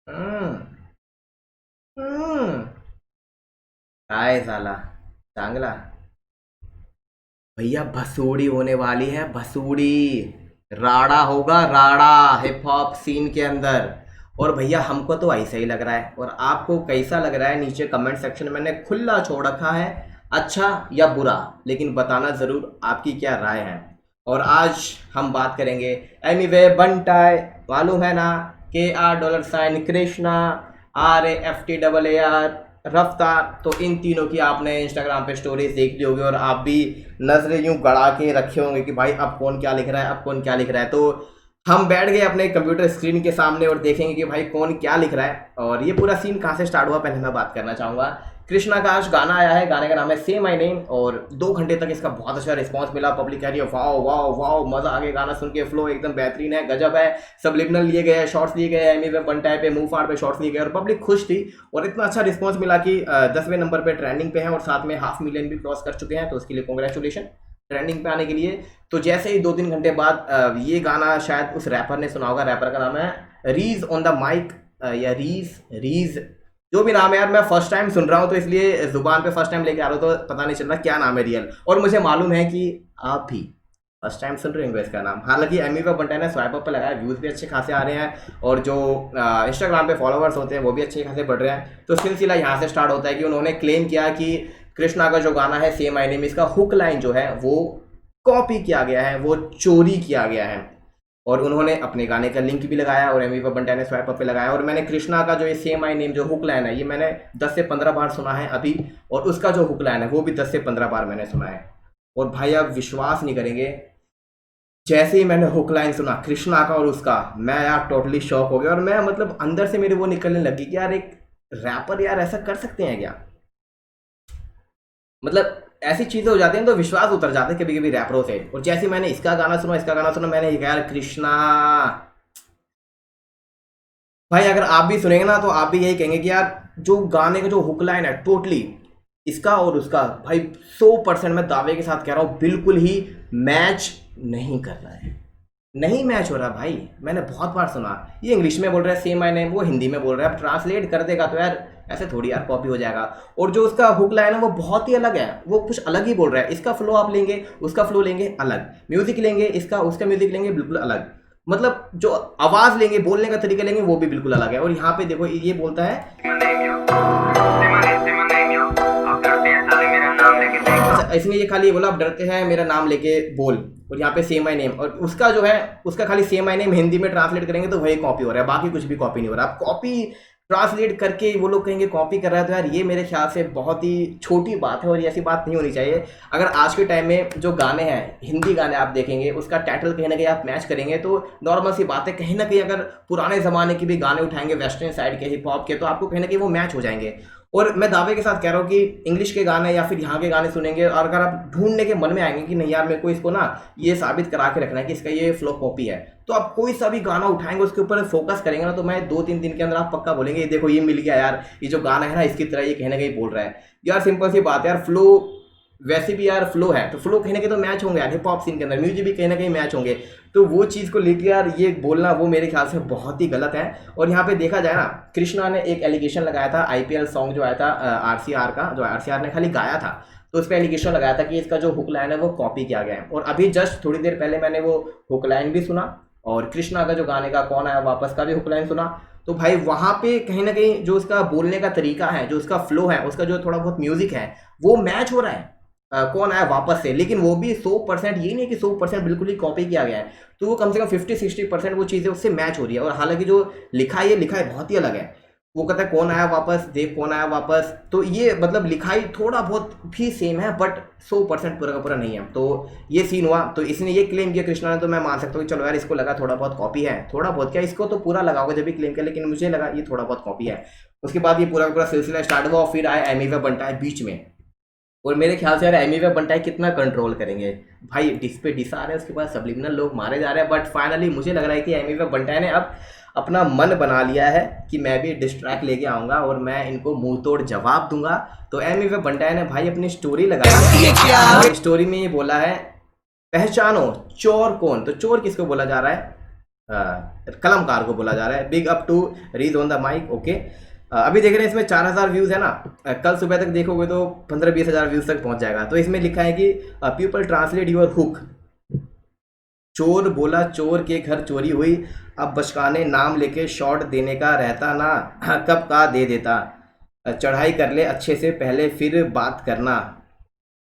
हम्म। हम्म। काय साला चांगला। भैया भसूड़ी होने वाली है, भसूड़ी। राड़ा होगा, राड़ा हिप हॉप सीन के अंदर। और भैया हमको तो ऐसा ही लग रहा है, और आपको कैसा लग रहा है नीचे कमेंट सेक्शन में मैंने खुला छोड़ रखा है, अच्छा या बुरा। लेकिन बताना ज़रूर आपकी क्या राय है। और आज हम बात करेंगे एनीवे बंटाई, मालूम है ना, KR $ कृष्णा, RAFTAAR रफ्तार। तो इन तीनों की आपने इंस्टाग्राम पे स्टोरीज देख ली होगी, और आप भी नजरें यूं गड़ा के रखे होंगे कि भाई अब कौन क्या लिख रहा है, अब कौन क्या लिख रहा है। तो हम बैठ गए अपने कंप्यूटर स्क्रीन के सामने और देखेंगे कि भाई कौन क्या लिख रहा है। और ये पूरा सीन कहाँ से स्टार्ट हुआ, पहले मैं बात करना चाहूँगा। कृष्णा का आज गाना आया है, गाने का नाम है से माई नेम, और 2 घंटे तक इसका बहुत अच्छा रिस्पॉन्स मिला। पब्लिक कह रही है वाओ वाओ वाओ, मजा आ गया गाना सुन के, फ्लो एकदम बेहतरीन है, गजब है। सबलिमिनल लिए गए, शॉर्ट्स लिए गए, एमी पे बनटाई पे, मुंह फाड़ पे शॉर्ट्स लिए गए, और पब्लिक खुश थी। और इतना अच्छा रिस्पॉन्स मिला कि 10वें नंबर पे ट्रेंडिंग पे है, और साथ में 500,000 भी क्रॉस कर चुके हैं, तो उसके लिए कॉन्ग्रेचुलेशन ट्रेंडिंग पे आने के लिए। तो जैसे ही 2-3 घंटे बाद ये गाना शायद उस रैपर ने सुना होगा, रैपर का नाम है रीज ऑन द माइक, या रीज रीज, जो भी नाम है यार, मैं फर्स्ट टाइम सुन रहा हूँ तो इसलिए जुबान पे फर्स्ट टाइम लेके आ रहा हूँ, तो पता नहीं चल रहा क्या नाम है रियल। और मुझे मालूम है कि आप भी फर्स्ट टाइम सुन रहे होंगे इसका नाम। हालांकि एमी पे बंटा ने स्वाइप अप पे लगाया, व्यूज़ भी अच्छे खासे आ रहे हैं, और जो इंस्टाग्राम पे फॉलोअर्स होते हैं वो भी अच्छे खासे बढ़ रहे हैं। तो सिलसिला यहाँ से स्टार्ट होता है कि उन्होंने क्लेम किया कि कृष्णा का जो गाना है सेम आई नेम, इसका हुक लाइन जो है वो कॉपी किया गया है, वो चोरी किया गया है। और उन्होंने अपने गाने का लिंक भी लगाया, और एमी बंटा ने स्वाइप अप पे लगाया। और मैंने कृष्णा का जो ये सेम आई नेम जो हुक लाइन है, ये मैंने 10 से 15 बार सुना है अभी। और उसका जो हुक लाइन है वो भी 10 से 15 बार मैंने सुना है। और भाई आप विश्वास नहीं करेंगे, जैसे ही मैंने हुक लाइन सुना कृष्णा का और उसका, मैं यार टोटली शॉक हो गया। और मैं मतलब अंदर से मेरे वो निकलने लगी कि यार एक रैपर यार ऐसा कर सकते हैं क्या। मतलब ऐसी चीजें हो जाती हैं तो विश्वास उतर जाते हैं कभी कभी रैपरों से। और जैसे ही मैंने इसका गाना सुना, मैंने कहा यार कृष्णा। भाई अगर आप भी सुनेंगे ना तो आप भी यही कहेंगे कि यार जो गाने का जो हुक लाइन है टोटली, इसका और उसका भाई 100% मैं दावे के साथ कह रहा हूँ बिल्कुल ही मैच नहीं कर रहा है। नहीं मैच हो रहा भाई। मैंने बहुत बार सुना, ये इंग्लिश में बोल रहा है सेम आई नेम, वो हिंदी में बोल रहा है। अब ट्रांसलेट कर देगा तो यार ऐसे थोड़ी यार कॉपी हो जाएगा। और जो उसका हुक लाइन है वो बहुत ही अलग है, वो कुछ अलग ही बोल रहा है। इसका फ्लो आप लेंगे, उसका फ्लो लेंगे अलग, म्यूजिक लेंगे इसका उसका म्यूजिक लेंगे बिल्कुल अलग। मतलब जो आवाज लेंगे, बोलने का तरीका लेंगे, वो भी बिल्कुल अलग है। और यहाँ पे देखो ये बोलता है, अच्छा इसने ये खाली ये बोला आप डरते हैं मेरा नाम लेके बोल। और यहाँ पे सेम आई नेम, और उसका जो है उसका खाली सेम आई नेम हिंदी में ट्रांसलेट करेंगे तो वही कॉपी हो रहा है, बाकी कुछ भी कॉपी नहीं हो रहा। आप कॉपी ट्रांसलेट करके वो लोग कहेंगे कॉपी कर रहा है, तो यार ये मेरे ख्याल से बहुत ही छोटी बात है, और ये ऐसी बात नहीं होनी चाहिए। अगर आज के टाइम में जो गाने हैं, हिंदी गाने आप देखेंगे, उसका टाइटल कहीं ना कहीं आप मैच करेंगे तो नॉर्मल सी बात है। कहीं ना कहीं अगर पुराने ज़माने के भी गाने उठाएंगे, वेस्टर्न साइड के हिप हॉप के, तो आपको कहीं ना कहीं वो मैच हो जाएंगे। और मैं दावे के साथ कह रहा हूँ कि इंग्लिश के गाने या फिर यहाँ के गाने सुनेंगे, और अगर आप ढूंढने के मन में आएंगे कि नहीं यार मेरे को इसको ना ये साबित करा के रखना है कि इसका ये फ्लो कॉपी है, तो आप कोई सा भी गाना उठाएंगे उसके ऊपर फोकस करेंगे ना, तो मैं 2-3 दिन के अंदर आप पक्का बोलेंगे ये देखो ये मिल गया यार, ये जो गाना है ना इसकी तरह ये कहीं ना कहीं बोल रहा है। यार सिंपल सी बात है यार, फ्लो वैसे भी यार फ्लो है तो फ्लो कहीं ना कहीं तो मैच होंगे यार, हिप हॉप सीन के अंदर म्यूजिक भी कहीं ना कहीं मैच होंगे। तो वो चीज़ को लेकर यार ये बोलना वो मेरे ख्याल से बहुत ही गलत है। और यहाँ पे देखा जाए ना, कृष्णा ने एक एलिगेशन लगाया था, आईपीएल सॉन्ग जो आया था आरसीआर का, जो आरसीआर ने खाली गाया था, तो उस पर एलिगेशन लगाया था कि इसका जो हुक लाइन है वो कॉपी किया गया है। और अभी जस्ट थोड़ी देर पहले मैंने वो हुक लाइन भी सुना, और कृष्णा का जो गाने का कौन आया वापस का भी हुक लाइन सुना। तो भाई वहाँ पे कहीं ना कहीं जो उसका बोलने का तरीका है, जो उसका फ्लो है, उसका जो थोड़ा बहुत म्यूजिक है, वो मैच हो रहा है कौन आया वापस से। लेकिन वो भी 100%, यही नहीं कि 100% बिल्कुल ही कॉपी किया गया है, तो वो कम से कम 50-60% वो चीज़ें उससे मैच हो रही है। और हालांकि जो लिखाई बहुत ही अलग है। वो कहता है कौन आया वापस, देख कौन आया वापस, तो ये मतलब लिखाई थोड़ा बहुत भी सेम है, बट 100% पूरा का पूरा नहीं है। तो ये सीन हुआ, तो इसने ये क्लेम किया कृष्णा ने, तो मैं मान सकता हूँ कि चलो यार इसको लगा थोड़ा बहुत कॉपी है, थोड़ा बहुत क्या इसको तो पूरा लगा होगा जब भी क्लेम किया, लेकिन मुझे लगा ये थोड़ा बहुत कॉपी है। उसके बाद ये पूरा का पूरा सिलसिला स्टार्ट हुआ, और फिर आया एमी वे बंटा है बीच में। और मेरे ख्याल से यार एमी वे बंटाई कितना कंट्रोल करेंगे। भाई डिस पे डिस आ रहे हैं, उसके बाद सब्लिमिनल लोग मारे जा रहे हैं, बट फाइनली मुझे लग रहा है कि एमी वे बंटाई ने अब अपना मन बना लिया है कि मैं भी डिस ट्रैक लेके आऊँगा और मैं इनको मुंह तोड़ जवाब दूंगा। तो एमी वे बंटाई ने भाई अपनी स्टोरी लगाई, स्टोरी में ये बोला है, पहचानो चोर कौन। तो चोर किसको बोला जा रहा है, कलमकार को बोला जा रहा है। Big up to Reese on the mic. Okay, अभी देख रहे हैं इसमें 4000 व्यूज़ है ना, कल सुबह तक देखोगे तो 15-20 हज़ार व्यूज़ तक पहुंच जाएगा। तो इसमें लिखा है कि पीपल ट्रांसलेट योर हुक। चोर बोला चोर के घर चोरी हुई, अब बचकाने नाम लेके शॉट देने का रहता ना, कब का दे देता, चढ़ाई कर ले अच्छे से पहले फिर बात करना।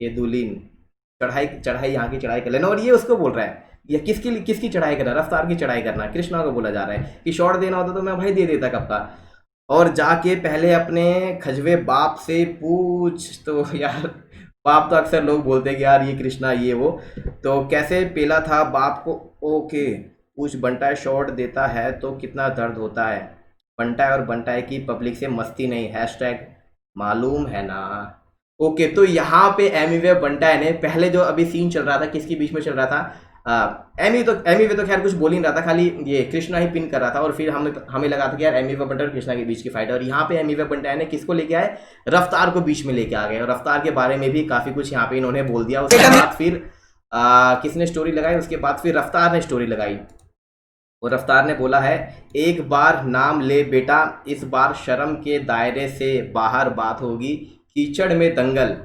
ये दुलीन चढ़ाई चढ़ाई यहाँ की चढ़ाई कर लेना। और ये उसको बोल रहा है, ये किसकी चढ़ाई करना, रफ्तार की चढ़ाई करना। कृष्णा को बोला जा रहा है कि शॉट देना होता तो मैं भाई दे देता कब का। और जाके पहले अपने खजवे बाप से पूछ। तो यार बाप तो अक्सर लोग बोलते हैं कि यार ये कृष्णा ये वो, तो कैसे पेला था बाप को। ओके, पूछ बंटाए शॉट देता है तो कितना दर्द होता है, बंटाए और बंटाए की पब्लिक से मस्ती नहीं, हैशटैग मालूम है ना। ओके, तो यहाँ पे एमी बंटाए ने पहले जो अभी सीन चल रहा था, किसके बीच में चल रहा था, एमी वे तो खैर कुछ बोल ही नहीं रहा था, खाली ये कृष्णा ही पिन कर रहा था। और फिर हमें लगा था कि यार एमी वे बंटाए और कृष्णा के बीच की फाइट है। और यहाँ पे एमी वे बंटाए ने किसको लेके आए, रफ्तार को बीच में लेके आ गए। और रफ्तार के बारे में भी काफी कुछ यहाँ पे इन्होंने बोल दिया। उसके बाद फिर किसने स्टोरी लगाई, उसके बाद फिर रफ्तार ने स्टोरी लगाई। और रफ्तार ने बोला है, एक बार नाम ले बेटा, इस बार शर्म के दायरे से बाहर बात होगी, कीचड़ में दंगल,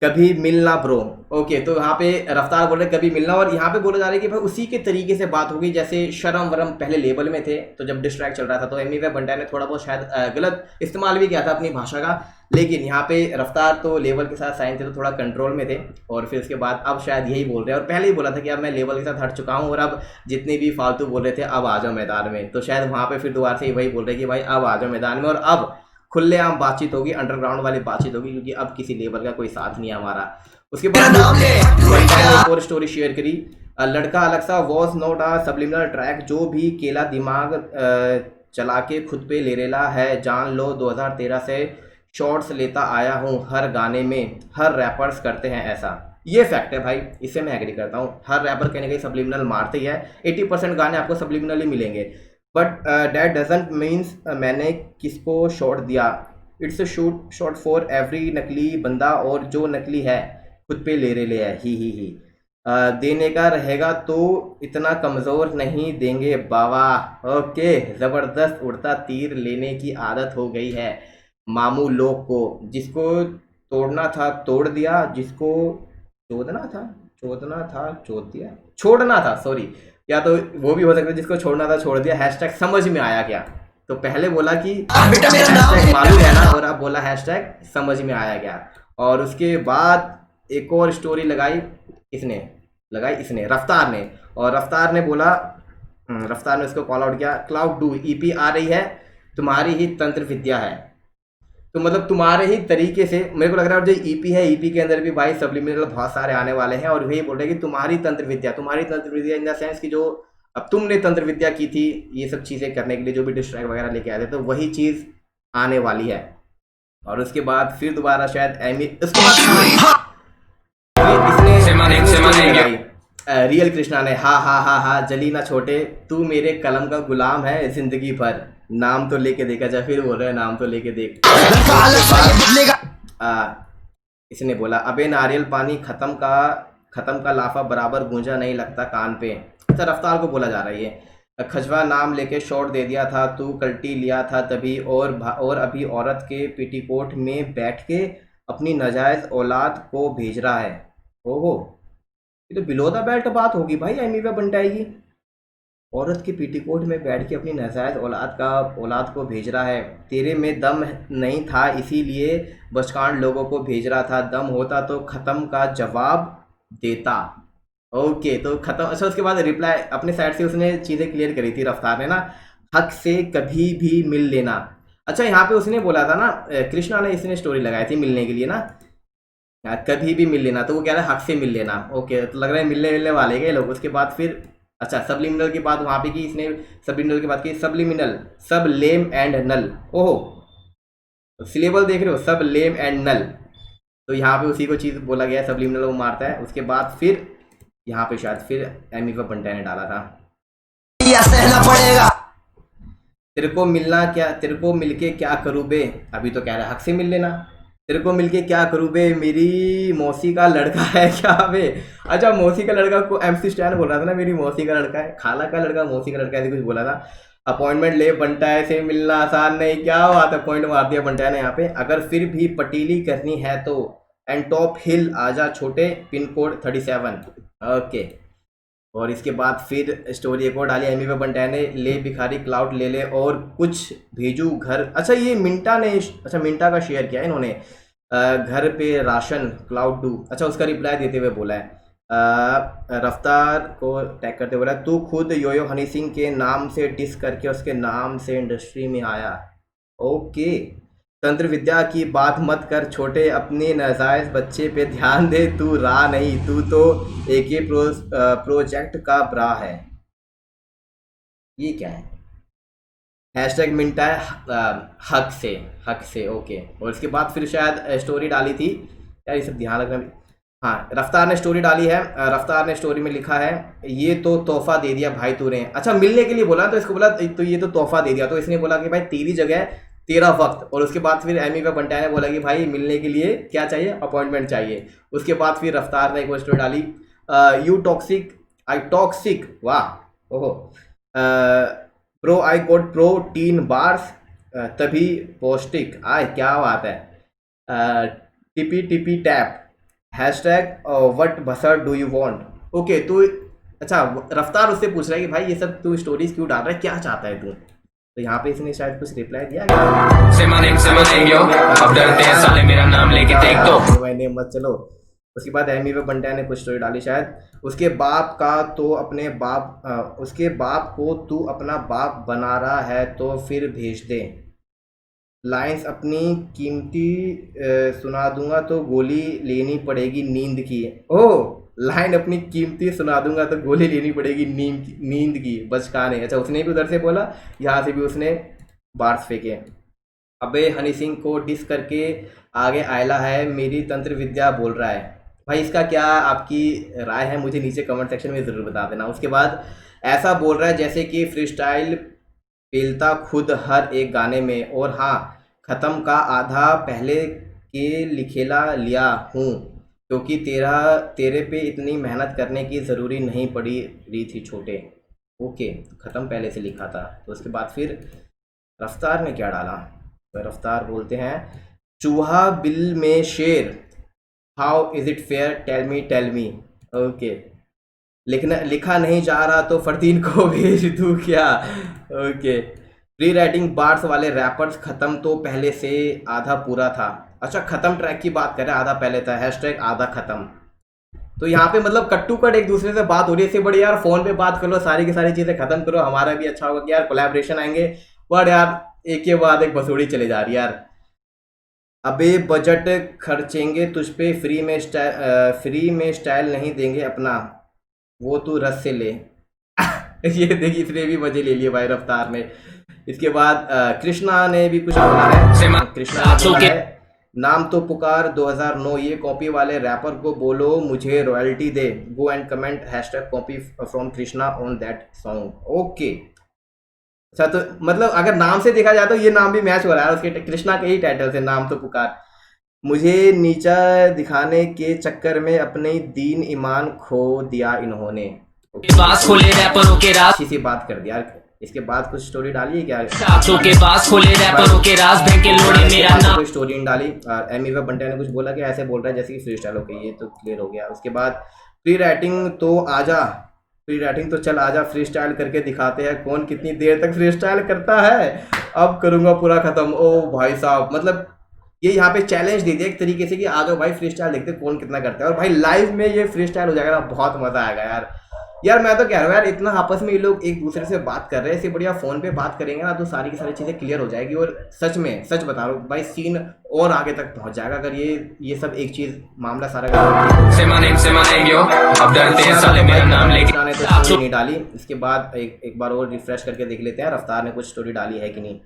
कभी मिलना ब्रो। ओके, तो यहाँ पे रफ्तार बोल रहे कभी मिलना। और यहाँ पे बोला जा रहा है कि भाई उसी के तरीके से बात होगी जैसे शर्म वरम पहले लेबल में थे, तो जब डिस्ट्रैक्ट चल रहा था तो एमी वे बंटाए ने थोड़ा बहुत शायद गलत इस्तेमाल भी किया था अपनी भाषा का। लेकिन यहाँ पे रफ्तार तो लेवल के साथ साइन थे तो थोड़ा कंट्रोल में थे। और फिर उसके बाद अब शायद यही बोल रहे हैं, और पहले ही बोला था कि अब मैं लेवल के साथ हट चुका हूँ और अब जितने भी फालतू बोल रहे थे अब आ जाओ मैदान में। तो शायद वहाँ पे फिर दोबारा से वही बोल रहे कि भाई अब आ जाओ मैदान में, और अब खुलेआम बातचीत होगी, अंडरग्राउंड वाली बातचीत होगी, क्योंकि अब किसी लेवल का कोई साथ नहीं है हमारा। उसके बाद एक और स्टोरी शेयर करी, लड़का अलग सा was not a subliminal track, जो भी केला दिमाग चला के खुद पे ले रेला है, जान लो 2013 से शॉर्ट्स लेता आया हूँ हर गाने में, हर रैपर्स करते हैं ऐसा। ये फैक्ट है भाई, इससे मैं एग्री करता हूँ। हर रैपर कहने का सब्लिमिनल मारते ही है, 80% गाने आपको सब्लिमिनल ही मिलेंगे। बट दैट डजंट मीन्स मैंने किसको शॉट दिया, it's a shot for every नकली बंदा, और जो नकली है खुद पे ले है ही। देने का रहेगा तो इतना कमज़ोर नहीं देंगे बाबा। ओके, ज़बरदस्त उड़ता तीर लेने की आदत हो गई है मामू लोग को, जिसको तोड़ना था तोड़ दिया, जिसको छोड़ना था सॉरी, या तो वो भी हो सकता है जिसको छोड़ना था छोड़ दिया। हैशटैग समझ में आया क्या, तो पहले बोला कि हैशटैग मालूम है ना, और अब बोला हैशटैग समझ में आया क्या। और उसके बाद एक और स्टोरी लगाई, इसने रफ्तार ने। और रफ्तार ने बोला, रफ्तार ने उसको कॉल आउट किया, क्लाउड डू ईपी आ रही है, तुम्हारी ही तंत्र विद्या है। तो मतलब तुम्हारे ही तरीके से मेरे को लग रहा है, और जो ईपी है, ईपी के अंदर भी भाई सब्लिमिनल बहुत सारे आने वाले हैं। और वही बोल रहे हैं कि तुम्हारी तंत्र विद्या इन द सेंस कि जो अब तुमने तंत्र विद्या की थी ये सब चीज़ें करने के लिए, जो भी डिस्ट्रैक्ट वगैरह लेके आए थे, तो वही चीज़ आने वाली है। और उसके बाद फिर दोबारा शायद रियल कृष्णा ने, हा जली ना छोटे, तू मेरे कलम का गुलाम है जिंदगी भर, नाम तो लेके देखा जा। फिर बोल रहे हैं नाम तो लेके देख। इसने बोला, अबे नारियल पानी खत्म का लाफा बराबर गूंजा नहीं लगता कान पे। अच्छा, रफ्तार को बोला जा रहा है ये, खजवा नाम लेके शॉट दे दिया था, तू कल्टी लिया था तभी, और अभी औरत के पेटीकोट में बैठ के अपनी नाजायज औलाद को भेज रहा है। ओहो, ये तो बिलो द बेल्ट बात होगी भाई एमी वे बंटाए की। औरत के पेटीकोट में बैठ के अपनी नाजायज औलाद को भेज रहा है, तेरे में दम नहीं था इसीलिए बचकान लोगों को भेज रहा था, दम होता तो ख़त्म का जवाब देता। ओके, तो ख़त्म। अच्छा, उसके बाद रिप्लाई अपने साइड से उसने चीज़ें क्लियर करी थी रफ्तार ने ना, हक से कभी भी मिल लेना। अच्छा, यहाँ पे उसने बोला था ना, कृष्णा ने इसने स्टोरी लगाई थी मिलने के लिए ना, कभी भी मिल लेना, तो वो कह रहा है हक से मिल लेना। ओके, तो लग रहा है मिलने वाले गए लोग। उसके बाद फिर अच्छा, सब्लिमिनल की बात वहाँ पे की इसने, सब्लिमिनल की बात की, सब्लिमिनल सब लेम एंड नल। ओहो, सिलेबल देख रहे हो, सब लेम एंड नल, तो यहाँ पे उसी को चीज़ बोला गया है, सब्लिमिनल वो मारता है। उसके बाद फिर यहाँ पे शायद फिर एमी वे बंटाए ने डाला था, सहना पड़ेगा, तेरे को मिलके क्या करूँ बे, अभी तो कह रहा है हक से मिल लेना। तेरे को मिलके क्या करूँ बे, मेरी मौसी का लड़का है क्या बे। अच्छा मौसी का लड़का को MC स्टैन बोल रहा था ना, मेरी मौसी का लड़का है, खाला का लड़का मौसी का लड़का ऐसे कुछ बोला था। अपॉइंटमेंट ले बंटा, ऐसे मिलना आसान नहीं, क्या बात है, पॉइंट मार दिया बंटा ने यहाँ पे। अगर फिर भी पटीली करनी है तो एंटॉप हिल आजा छोटे, पिन कोड 37। ओके, और इसके बाद फिर स्टोरी एक और डाली एमी पे बंटा ने, ले भिखारी क्लाउड ले ले और कुछ भेजू घर। अच्छा ये मिंटा ने, अच्छा मिंटा का शेयर किया इन्होंने, घर पे राशन क्लाउड डू। अच्छा उसका रिप्लाई देते हुए बोला है, रफ्तार को टैग करते बोला, तू खुद योयो हनी सिंह के नाम से डिस करके उसके नाम से इंडस्ट्री में आया। ओके, तंत्र विद्या की बात मत कर छोटे, अपने नाजायज बच्चे पे ध्यान दे, तू रा नहीं, तू तो एक ही प्रोजेक्ट का ब्रा है। ये क्या है, हैशटैग मिनटा है हक से। ओके, और इसके बाद फिर शायद स्टोरी डाली थी यार, ये सब ध्यान रखना। हाँ रफ्तार ने स्टोरी डाली है, रफ्तार ने स्टोरी में लिखा है, ये तो तोहफा दे दिया भाई तूने। अच्छा मिलने के लिए बोला, तो इसको बोला तो ये तो तोहफा दे दिया, तो इसने बोला कि भाई तेरी जगह तेरा वक्त। और उसके बाद फिर एमी का बंटा ने बोला कि भाई मिलने के लिए क्या चाहिए, अपॉइंटमेंट चाहिए। उसके बाद फिर रफ्तार ने एक और स्टोरी डाली, यू टॉक्सिक आई टॉक्सिक, वाह ओहो, प्रो आई गोट प्रोटीन बार्स, तभी पौष्टिक आय, क्या बात है, टिपी टिपी टैप, हैशटैग व्हाट बसर डू यू वांट। ओके तो अच्छा रफ्तार उससे पूछ रहा है कि भाई ये सब तू स्टोरीज क्यों डाल रहा है, क्या चाहता है तू। तो यहाँ पे इसने शायद कुछ रिप्लाई दिया, अब डरते हैं साले मेरा नाम लेके देख तो मैंने मत चलो। उसके बाद एमी पे बंटा ने कुछ स्टोरी डाली शायद, उसके बाप का तो अपने बाप उसके बाप को तू अपना बाप बना रहा है तो फिर भेज दे, लाइंस अपनी कीमती सुना दूंगा तो गोली लेनी पड़ेगी नींद की। ओह लाइन अपनी कीमती सुना दूंगा तो गोली लेनी पड़ेगी नींद की, बचकाने। अच्छा उसने भी उधर से बोला, यहाँ से भी उसने बार्स फेंके। अबे हनी सिंह को डिस करके आगे आयला है, मेरी तंत्र विद्या बोल रहा है। भाई इसका क्या आपकी राय है, मुझे नीचे कमेंट सेक्शन में ज़रूर बता देना। उसके बाद ऐसा बोल रहा है जैसे कि फ्री स्टाइल पेलता खुद हर एक गाने में, और हाँ ख़त्म का आधा पहले के लिखेला लिया हूँ क्योंकि तेरे पे इतनी मेहनत करने की ज़रूरी नहीं पड़ी रही थी छोटे। ओके ख़त्म पहले से लिखा था। तो उसके बाद फिर रफ्तार ने क्या डाला, तो रफ्तार बोलते हैं, चूहा बिल में शेर, how is it fair, tell me. Okay, लिखा नहीं जा रहा तो फरदीन को भेज दूँ क्या। ओके, प्री राइटिंग बार्स वाले रैपर्स ख़त्म तो पहले से आधा पूरा था। अच्छा ख़त्म ट्रैक की बात करें, आधा पहले था, हैशटैग आधा ख़त्म। तो यहाँ पे मतलब कट्टू कट एक दूसरे से बात हो रही है, इससे बड़ी यार फ़ोन पे बात कर लो, सारी की सारी चीज़ें ख़त्म करो, हमारा भी अच्छा होगा कि यार कोलैबोरेशन आएंगे। बट यार एक के बाद एक बसोड़ी चले जा रही है यार। अबे बजट खर्चेंगे तुझ पे, फ्री में स्टाइल नहीं देंगे अपना, वो तू रस से ले। ये देखिए इसने भी मजे ले लिए भाई रफ्तार ने। इसके बाद कृष्णा ने भी कुछ बोला है, कृष्णा ने बोला है, नाम तो पुकार 2009, ये कॉपी वाले रैपर को बोलो मुझे royalty they, go and comment hashtag copy from Krishna on that song. Okay अच्छा, तो मतलब अगर नाम से देखा जाए तो ये नाम भी मैच हो रहा है उसके कृष्णा के ही टाइटल से, नाम तो पुकार। मुझे नीचा दिखाने के चक्कर में अपने दीन ईमान खो दिया इन्होंने। पास खोले रैपरों के राज, अच्छी सी बात कर दिया। इसके बाद कुछ स्टोरी डाली है क्या, के पास खोले रैपरों के राज, के लोड़े मेरा नाम, कोई स्टोरी नहीं डाली। एमी वे बंटा ने कुछ बोला कि ऐसे बोल रहा है जैसे कि फ्री स्टाइल। ओके ये तो क्लियर हो गया। उसके बाद प्री राइटिंग तो आजा, फ्री राइटिंग तो चल आजा, फ्री स्टाइल करके दिखाते हैं कौन कितनी देर तक फ्री स्टाइल करता है, अब करूँगा पूरा ख़त्म। ओ भाई साहब, मतलब ये यहाँ पे चैलेंज दे दिया एक तरीके से कि आ जाओ भाई फ्री स्टाइल देखते कौन कितना करता है। और भाई लाइव में ये फ्री स्टाइल हो जाएगा ना, बहुत मज़ा आएगा यार। यार मैं तो कह रहा हूँ यार, इतना आपस में ये लोग एक दूसरे से बात कर रहे हैं, इससे बढ़िया फ़ोन पे बात करेंगे ना तो सारी की सारी चीज़ें क्लियर हो जाएगी। और सच में सच बता रहा हूँ भाई, सीन और आगे तक पहुँच जाएगा अगर ये सब एक चीज़ मामला सारा नहीं डाली। इसके बाद एक बार और रिफ्रेश करके देख लेते हैं रफ्तार ने कुछ स्टोरी डाली है कि नहीं।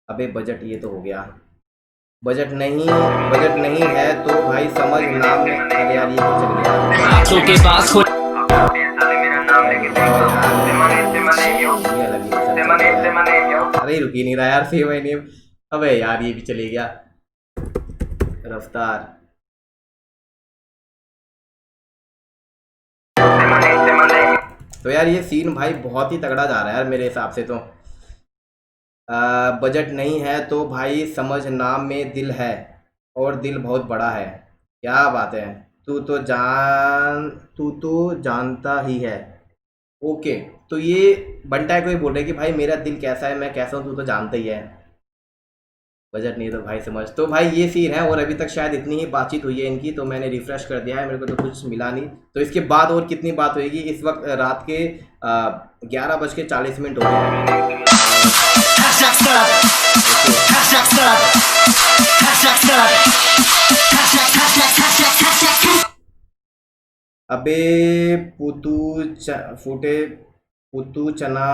अबे बजट ये तो हो गया, बजट नहीं है तो भाई समझ नाम में, अरे यार ये चल गया के पास अरे रुकी नहीं रहा यार, सेम माय नेम अबे यार ये भी चले गया रफ्तार। तो यार ये सीन भाई बहुत ही तगड़ा जा रहा है यार मेरे हिसाब से तो। बजट नहीं है तो भाई समझ नाम में दिल है, और दिल बहुत बड़ा है। क्या बात है। तू तो जान तू तो जानता ही है। ओके। तो ये बंटा को ही बोल रहे कि भाई मेरा दिल कैसा है, मैं कैसा हूँ, तू तो जानता ही है। बजट नहीं तो भाई समझ। तो भाई ये सीन है, और अभी तक शायद इतनी ही बातचीत हुई है इनकी, तो मैंने रिफ्रेश कर दिया है, मेरे को तो कुछ मिला नहीं। तो इसके बाद और कितनी बात होगी। इस वक्त रात के 11:40 हो रहे हैं। अबे पुतू फूटे पुतू चना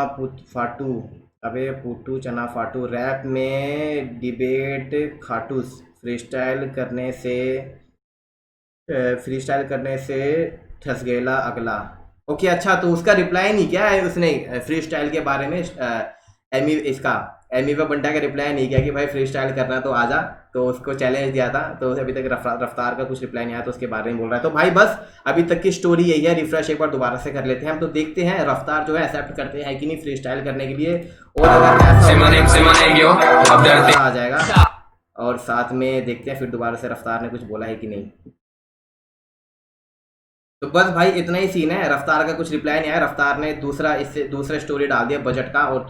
फाटू। अबे पुटू चना फाटू रैप में डिबेट खाटूस फ्री स्टाइल करने से ठसगेला अगला। ओके अच्छा, तो उसका रिप्लाई नहीं किया है उसने फ्री स्टाइल के बारे में। एमी व बंटा का रिप्लाई नहीं किया कि भाई फ्री स्टाइल करना तो आजा। तो उसको चैलेंज दिया था, तो अभी तक रफ्तार का कुछ रिप्लाई नहीं आया, तो उसके बारे में बोल रहा है। तो भाई बस अभी तक की स्टोरी यही है। रिफ्रेश एक बार दोबारा से कर लेते हैं हम, तो देखते हैं रफ्तार जो है एक्सेप्ट करते हैं कि नहीं फ्री स्टाइल करने के लिए। और अगर ऐसा आ जाएगा, और साथ में देखते हैं फिर दोबारा से रफ्तार ने कुछ बोला है कि नहीं। तो बस भाई इतना ही सीन है। रफ्तार का कुछ रिप्लाई नहीं आया। रफ्तार ने दूसरा स्टोरी डाल दिया बजट का, और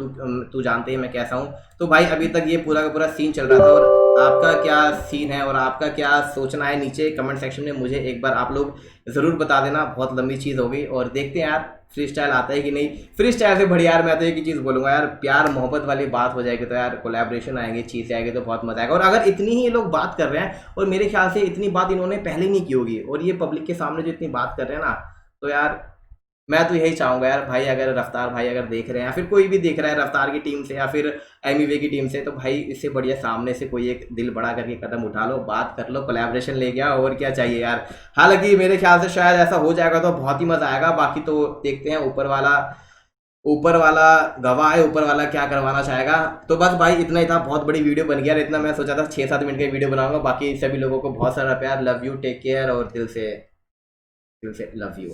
तू जानते ही मैं कैसा हूँ। तो भाई अभी तक ये पूरा का पूरा सीन चल रहा था, और आपका क्या सीन है और आपका क्या सोचना है नीचे कमेंट सेक्शन में मुझे एक बार आप लोग ज़रूर बता देना। बहुत लंबी चीज़ हो गई, और देखते हैं यार फ्री स्टाइल आता है कि नहीं। फ्री स्टाइल से बढ़िया यार मैं तो एक ही चीज़ बोलूँगा यार, प्यार मोहब्बत वाली बात हो जाएगी तो यार कोलैबोरेशन आएंगे, चीज़ें आएंगी तो बहुत मजा आएगा। और अगर इतनी ही लोग बात कर रहे हैं, और मेरे ख्याल से इतनी बात इन्होंने पहले नहीं की होगी, और ये पब्लिक के सामने जो इतनी बात कर रहे हैं ना, तो यार मैं तो यही चाहूँगा यार भाई, अगर रफ्तार भाई अगर देख रहे हैं, या फिर कोई भी देख रहा है रफ्तार की टीम से या फिर एमईवे की टीम से, तो भाई इससे बढ़िया सामने से कोई एक दिल बड़ा करके कदम उठा लो, बात कर लो, कोलैबोरेशन ले गया, और क्या चाहिए यार। हालांकि मेरे ख्याल से शायद ऐसा हो जाएगा तो बहुत ही मज़ा आएगा। बाकी तो देखते हैं, ऊपर वाला गवाह है, ऊपर वाला क्या करवाना चाहेगा। तो बस भाई इतना ही था, बहुत बड़ी वीडियो बन गया। इतना मैं सोचा था 6-7 मिनट की वीडियो बनाऊंगा। बाकी सभी लोगों को बहुत सारा प्यार, लव यू, टेक केयर, और दिल से लव यू।